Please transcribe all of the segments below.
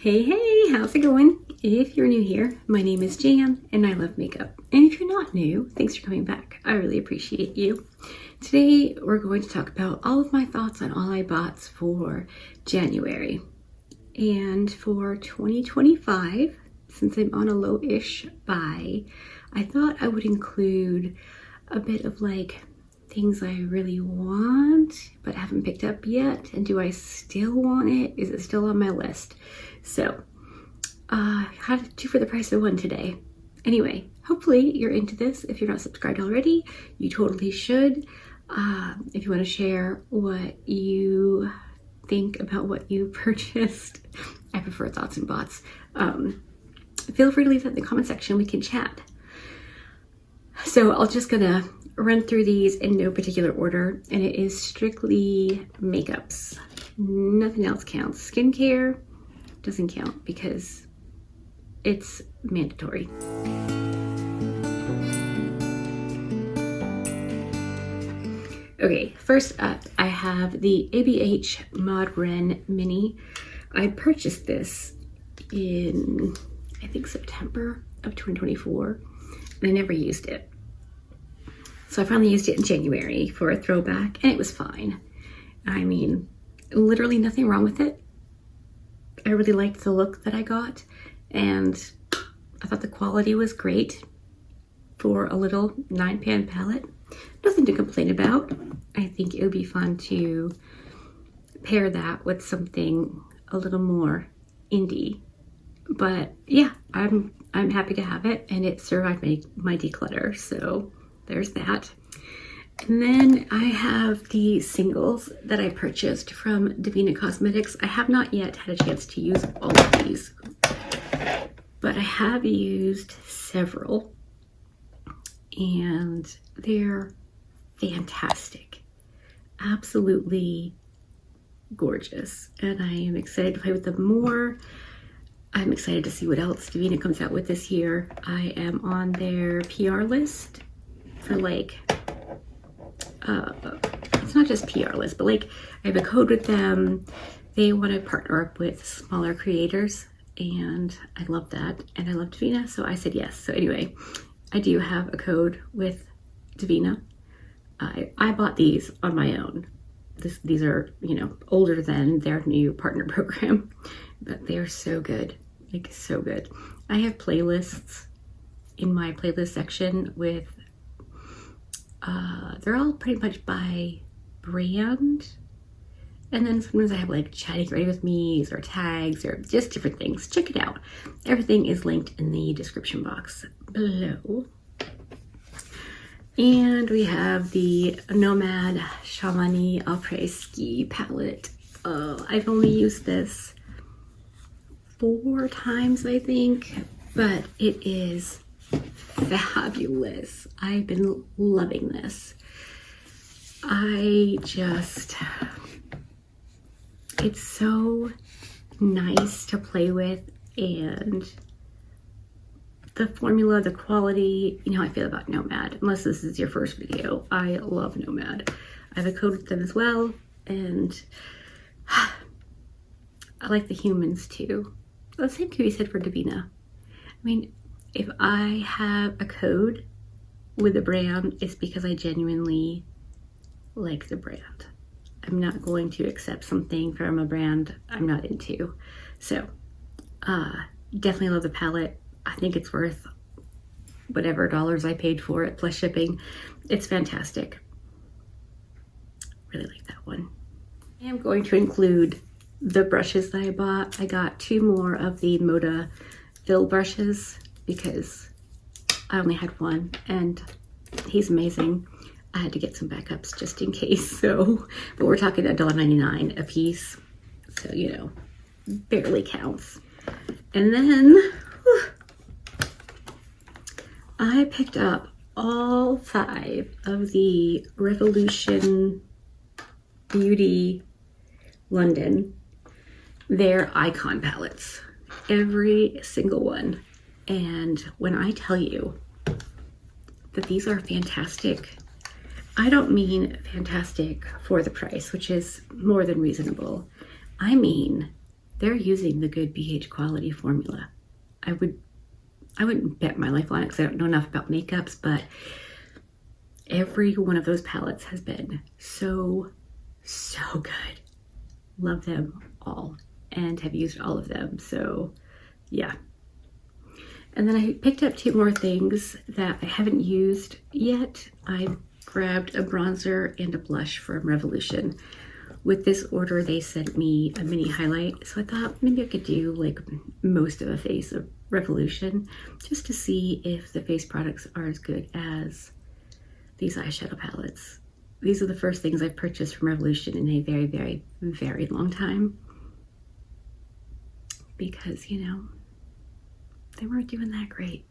Hey, how's it going? If you're new here, my name is Jan and I love makeup. And if you're not new, thanks for coming back. I really appreciate you. Today, we're going to talk about all of my thoughts on all I bought for January. And for 2025, since I'm on a low-ish buy, I thought I would include a bit of like things I really want but haven't picked up yet, and do I still want it? Is it still on my list? So how to two for the price of one today. Anyway, hopefully you're into this. If you're not subscribed already, you totally should. If you want to share what you think about what you purchased, I prefer thoughts and bots. Feel free to leave that in the comment section. We can chat. So I'll just gonna run through these in no particular order, and it is strictly makeups. Nothing else counts. Skincare doesn't count because it's mandatory. Okay, first up, I have the ABH Mod Ren Mini. I purchased this in, I think, September of 2024, and I never used it. So I finally used it in January for a throwback, and it was fine. I mean, literally nothing wrong with it. I really liked the look that I got, and I thought the quality was great for a little 9-pan palette. Nothing to complain about. I think it would be fun to pair that with something a little more indie. But yeah, I'm happy to have it, and it survived my declutter, so there's that. And then I have the singles that I purchased from Divina Cosmetics. I have not yet had a chance to use all of these, but I have used several, and they're fantastic. Absolutely gorgeous. And I am excited to play with them more. I'm excited to see what else Divina comes out with this year. I am on their PR list for like, it's not just PR list, but like I have a code with them. They want to partner up with smaller creators, and I love that. And I love Divina, so I said yes. So anyway, I do have a code with Divina. I bought these on my own. These are, you know, older than their new partner program, but they are so good, like so good. I have playlists in my playlist section with they're all pretty much by brand, and then sometimes I have like chatting ready with me's or tags or just different things. Check it out. Everything is linked in the description box below. And we have the Nomad Chamonix Après Ski palette. I've only used this 4 times, I think, but it is fabulous. I've been loving this. It's so nice to play with, and the formula, the quality, you know how I feel about Nomad. Unless this is your first video, I love Nomad. I have a code with them as well, and I like the humans too. The same could be said for Divina. I mean, if I have a code with a brand, it's because I genuinely like the brand. I'm not going to accept something from a brand I'm not into. So, definitely love the palette. I think it's worth whatever dollars I paid for it plus shipping. It's fantastic. Really like that one. I am going to include the brushes that I bought. I got 2 more of the Moda fill brushes because I only had one, and he's amazing. I had to get some backups just in case, so, but we're talking $1.99 a piece, so you know, barely counts. And then I picked up all 5 of the Revolution Beauty London, their icon palettes, every single one. And when I tell you that these are fantastic, I don't mean fantastic for the price, which is more than reasonable. I mean they're using the good BH quality formula. I wouldn't bet my life on it because I don't know enough about makeups, but every one of those palettes has been so good. Love them all and have used all of them. So yeah. And then I picked up 2 more things that I haven't used yet. I grabbed a bronzer and a blush from Revolution. With this order, they sent me a mini highlight. So I thought maybe I could do like most of a face of Revolution just to see if the face products are as good as these eyeshadow palettes. These are the first things I've purchased from Revolution in a very, very, very long time. Because, you know, they weren't doing that great,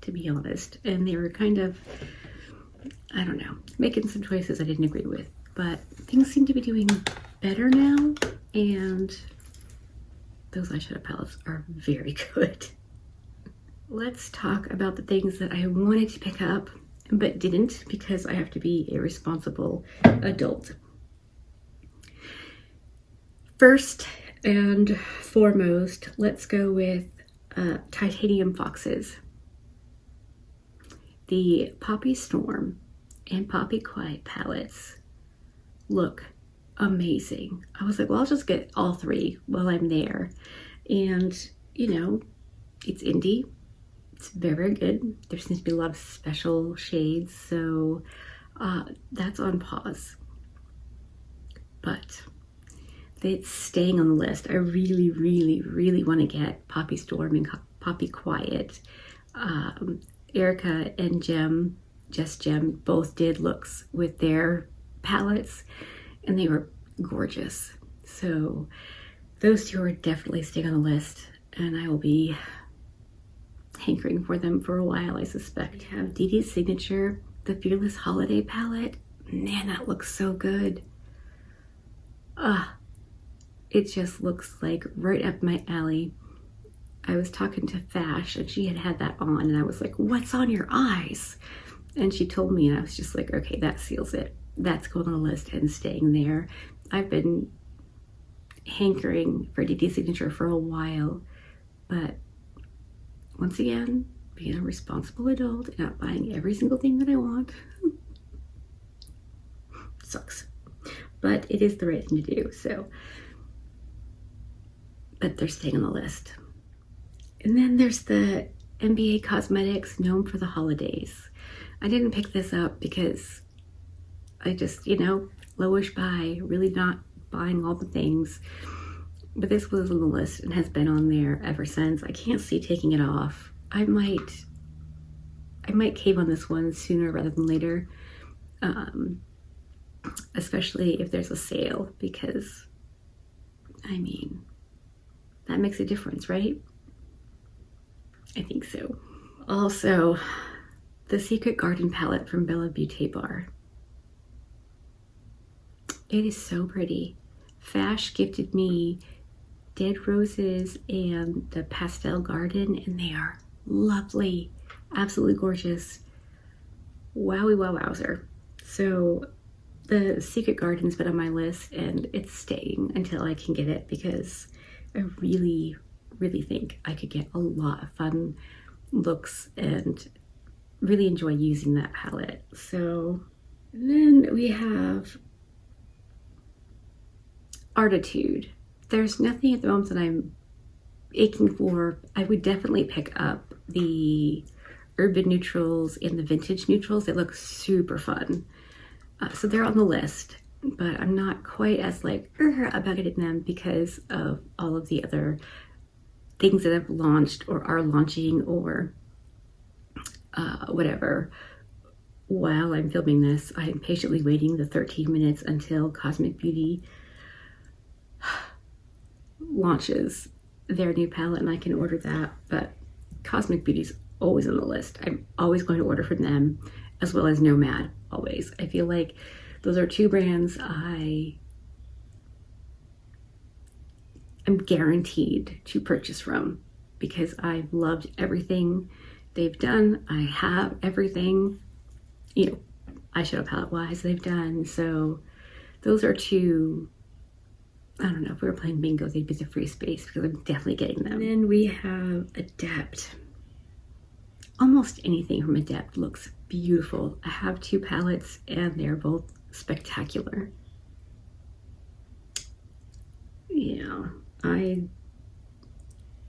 to be honest. And they were kind of, I don't know, making some choices I didn't agree with. But things seem to be doing better now. And those eyeshadow palettes are very good. Let's talk about the things that I wanted to pick up but didn't because I have to be a responsible adult. First and foremost, let's go with Titanium Foxes. The Poppy Storm and Poppy Quiet palettes look amazing. I was like, well, I'll just get all 3 while I'm there. And, you know, it's indie. It's very, very good. There seems to be a lot of special shades, so that's on pause. But it's staying on the list. I really, really, really want to get Poppy Storm and Poppy Quiet. Erica and Jem, Just Jem, both did looks with their palettes, and they were gorgeous. So those 2 are definitely staying on the list, and I will be hankering for them for a while, I suspect. We have Dee Dee's Signature, the Fearless Holiday palette. Man, that looks so good. It just looks like right up my alley. I was talking to Fash and she had that on and I was like, what's on your eyes? And she told me and I was just like, okay, that seals it. That's going on the list and staying there. I've been hankering for Dee Dee's Signature for a while, but once again, being a responsible adult and not buying every single thing that I want sucks. But it is the right thing to do, so. But they're staying on the list. And then there's the NBA Cosmetics Known for the Holidays. I didn't pick this up because I just, you know, lowish buy, really not buying all the things. But this was on the list and has been on there ever since. I can't see taking it off. I might cave on this one sooner rather than later. Especially if there's a sale, because I mean, that makes a difference, right? I think so. Also, the Secret Garden palette from Bella Beauty Bar. It is so pretty. Fash gifted me Dead Roses and the Pastel Garden, and they are lovely, absolutely gorgeous. Wowie wow wowzer. So the Secret Garden's been on my list and it's staying until I can get it because I really, really think I could get a lot of fun looks and really enjoy using that palette. So then we have Artitude. There's nothing at the moment that I'm aching for. I would definitely pick up the urban neutrals and the vintage neutrals. They look super fun. So they're on the list, but I'm not quite as like about getting them because of all of the other things that have launched or are launching or whatever. While I'm filming this, I am patiently waiting the 13 minutes until Cosmic Beauty launches their new palette and I can order that. But Cosmic Beauty's always on the list. I'm always going to order from them, as well as Nomad, always. I feel like those are 2 brands I'm guaranteed to purchase from because I've loved everything they've done. I have everything, you know, eyeshadow palette wise they've done. So those are 2 I don't know, if we were playing bingo, they'd be the free space because I'm definitely getting them. And then we have Adept. Almost anything from Adept looks beautiful. I have 2 palettes and they're both spectacular. Yeah, I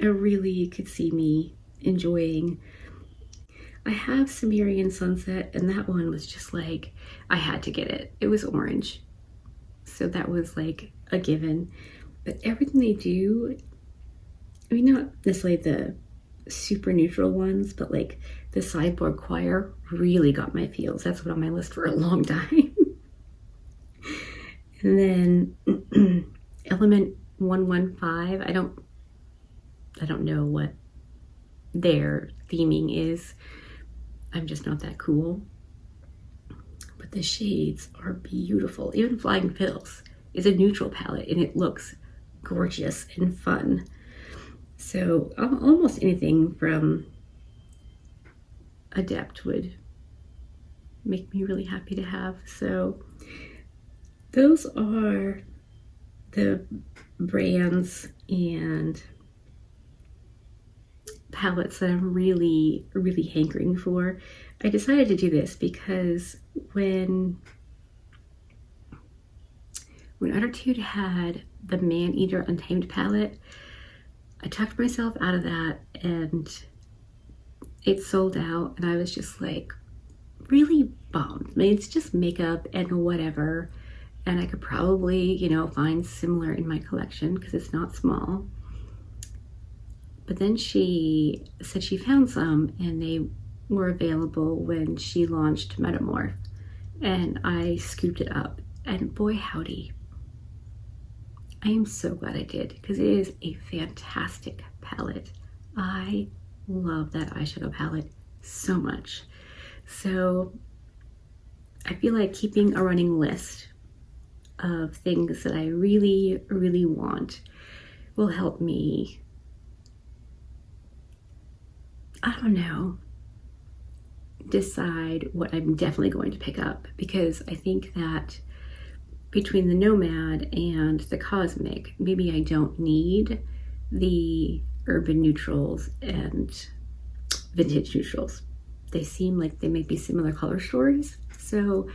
really could see me enjoying. I have Sumerian Sunset, and that one was just like, I had to get it. It was orange, so that was like a given. But everything they do, I mean, not necessarily the super neutral ones, but like the Sideboard Choir really got my feels. That's been on my list for a long time. And then Element 115, I don't know what their theming is. I'm just not that cool. But the shades are beautiful. Even Flying Fills is a neutral palette and it looks gorgeous and fun. So almost anything from Adept would make me really happy to have. So those are the brands and palettes that I'm really hankering for. I decided to do this because when Attitude had the Maneater Untamed palette, I talked myself out of that and it sold out, and I was just like really bummed. I mean, it's just makeup and whatever, and I could probably, you know, find similar in my collection because it's not small. But then she said she found some and they were available when she launched Metamorph, and I scooped it up, and boy howdy, I am so glad I did because it is a fantastic palette. I love that eyeshadow palette so much. So I feel like keeping a running list of things that I really want will help me, I don't know, decide what I'm definitely going to pick up, because I think that between the Nomad and the Cosmic, maybe I don't need the urban neutrals and vintage neutrals. They seem like they might be similar color stories. So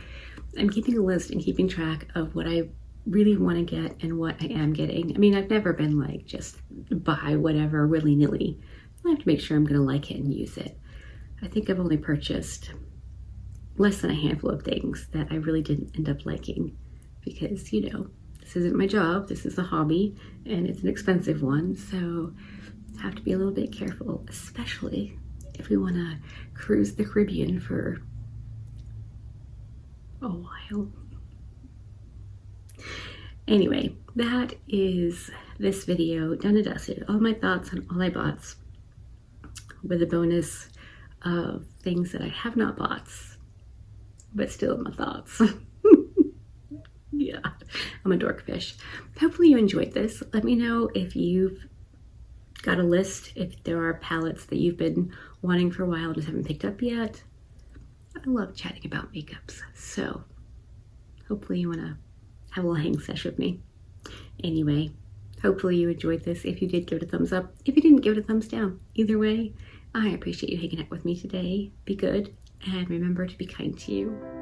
I'm keeping a list and keeping track of what I really want to get and what I am getting. I mean, I've never been like just buy whatever willy-nilly. I have to make sure I'm going to like it and use it. I think I've only purchased less than a handful of things that I really didn't end up liking because, you know, this isn't my job, this is a hobby, and it's an expensive one, so I have to be a little bit careful, especially if we want to cruise the Caribbean for a while. Anyway, that is this video done and dusted. All my thoughts on all I bought, with a bonus of things that I have not bought, but still my thoughts. Yeah, I'm a dorkfish. Hopefully you enjoyed this. Let me know if you've got a list, if there are palettes that you've been wanting for a while and just haven't picked up yet. I love chatting about makeups, so hopefully you want to have a little hang sesh with me. Anyway, hopefully you enjoyed this. If you did, give it a thumbs up. If you didn't, give it a thumbs down. Either way, I appreciate you hanging out with me today. Be good, and remember to be kind to you.